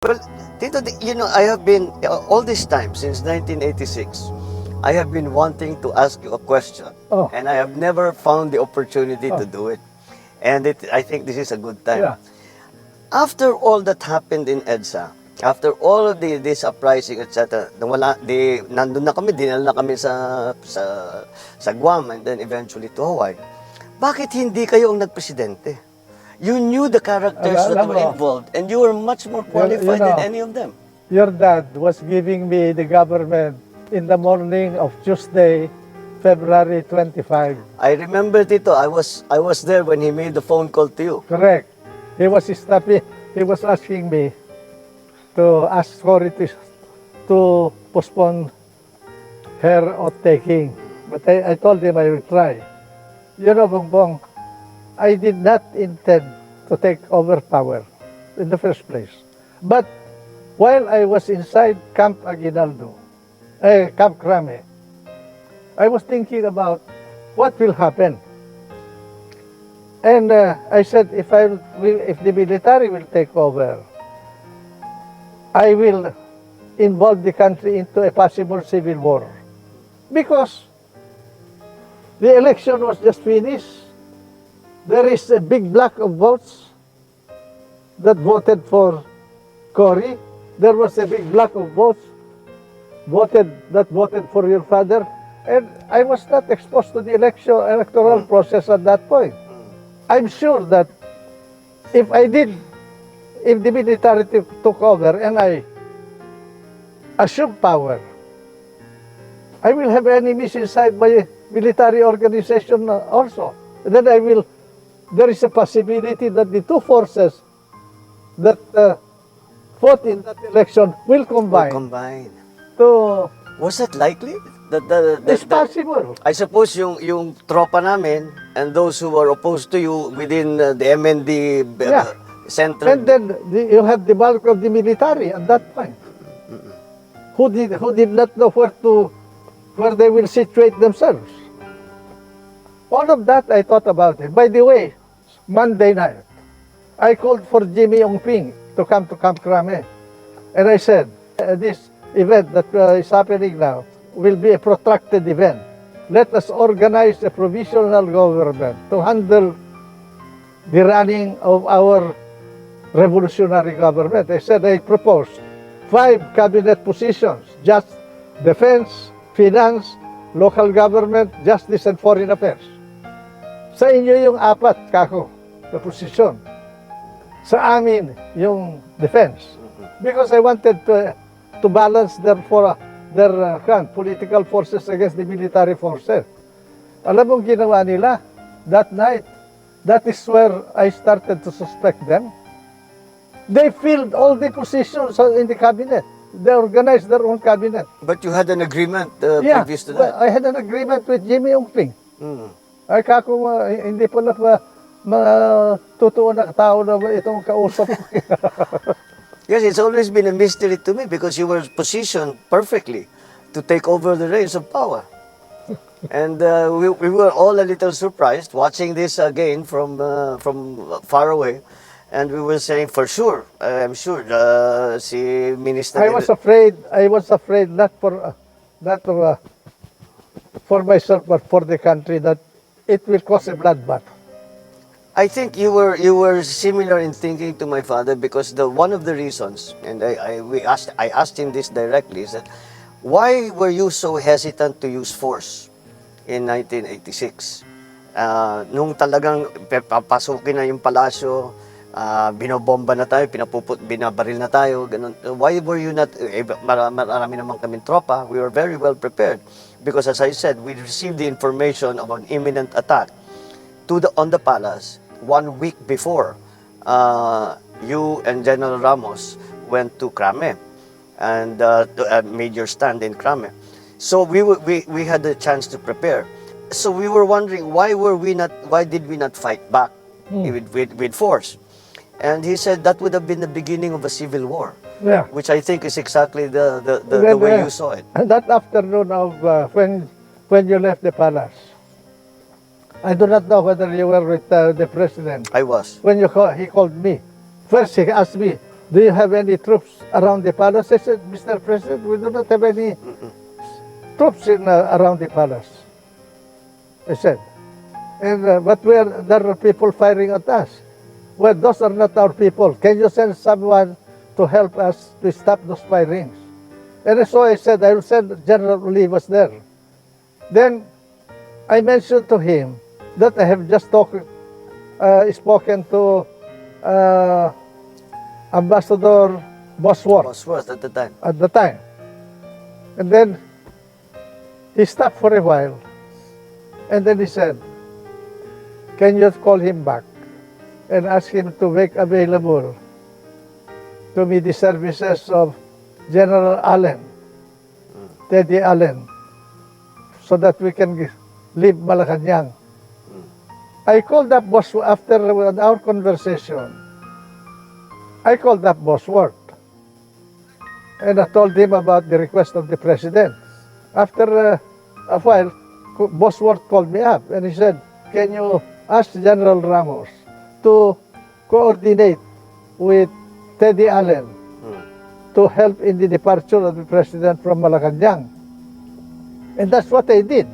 Well, Tito, I have been, all this time, since 1986, I have been wanting to ask you a question. Oh. And I have never found the opportunity to do it. And I think this is a good time. Yeah. After all that happened in EDSA, after all of this uprising, etc., nandun na kami, dinala na kami sa Guam and then eventually to Hawaii. Bakit hindi kayo ang nagpresidente? You knew the characters that Alam were mo, involved and you were much more qualified than any of them. Your dad was giving me the government in the morning of Tuesday, February 25. I remember, Tito, I was there when he made the phone call to you. Correct. He was stopping. He was asking me to ask for it to postpone her oath taking. But I told him I will try. You know, Bong Bong, I did not intend to take over power in the first place. But while I was inside Camp Aguinaldo, Camp Crame, I was thinking about what will happen. And I said, if the military will take over, I will involve the country into a possible civil war. Because the election was just finished. There is a big block of votes that voted for Cory. There was a big block of votes that voted for your father. And I was not exposed to the electoral process at that point. I'm sure that if the military took over and I assumed power, I will have enemies inside my military organization also. And then there is a possibility that the two forces that fought in that election will combine. Was that likely? It's possible. I suppose yung tropa namin and those who were opposed to you within the MND center. And then you have the bulk of the military at that point, who did not know where they will situate themselves. All of that I thought about it. By the way, Monday night, I called for Jimmy Ongping to come to Camp Crame. And I said, this event that is happening now will be a protracted event. Let us organize a provisional government to handle the running of our revolutionary government. I said, I proposed 5 cabinet positions: just defense, finance, local government, justice, and foreign affairs. Sa inyo yung 4, kako, na posisyon. Sa amin, yung defense. Because I wanted to balance their political forces against the military forces. Alam mo ginawa nila that night? That is where I started to suspect them. They filled all the positions in the cabinet. They organized their own cabinet. But you had an agreement previous to that? I had an agreement with Jimmy Ongping. Ay kako, hindi pala totoo na tao na itong kausap ko. Yes, it's always been a mystery to me because you were positioned perfectly to take over the reins of power. And we were all a little surprised watching this again from far away. And we were saying, for sure, I'm sure, si Minister... I was afraid not for myself, but for the country, that it will cause a bloodbath. I think you were similar in thinking to my father because one of the reasons, and I asked him this directly, is that why were you so hesitant to use force in 1986? Nung talagang papasukin na yung palasyo, binobomba na tayo, binabaril na tayo, ganun. Why were you not, marami naman kaming tropa, we were very well prepared. Because as I said, we received the information of an imminent attack on the palace 1 week before you and General Ramos went to Crame and made your stand in Crame. So we had the chance to prepare. So we were wondering why did we not fight back with force? And he said that would have been the beginning of a civil war. Yeah. Which I think is exactly the way you saw it. And that afternoon of when you left the palace, I do not know whether you were with the president. I was. When he called me, first he asked me, do you have any troops around the palace? I said, Mr. President, we do not have any troops around the palace. I said, and but there are people firing at us. Well, those are not our people. Can you send someone to help us to stop those firings? And so I said, I will send General Lee was there. Then I mentioned to him that I have just spoken to Ambassador Bosworth Bosworth at the time. at the time. And then he stopped for a while. And then he said, can you call him back and ask him to make available to me the services of General Allen, Teddy Allen, so that we can leave Malacanang. I called up Bosworth after our conversation. I called up Bosworth and I told him about the request of the President. After a while, Bosworth called me up and he said, can you ask General Ramos to coordinate with Teddy Allen to help in the departure of the President from Malacanang? And that's what I did.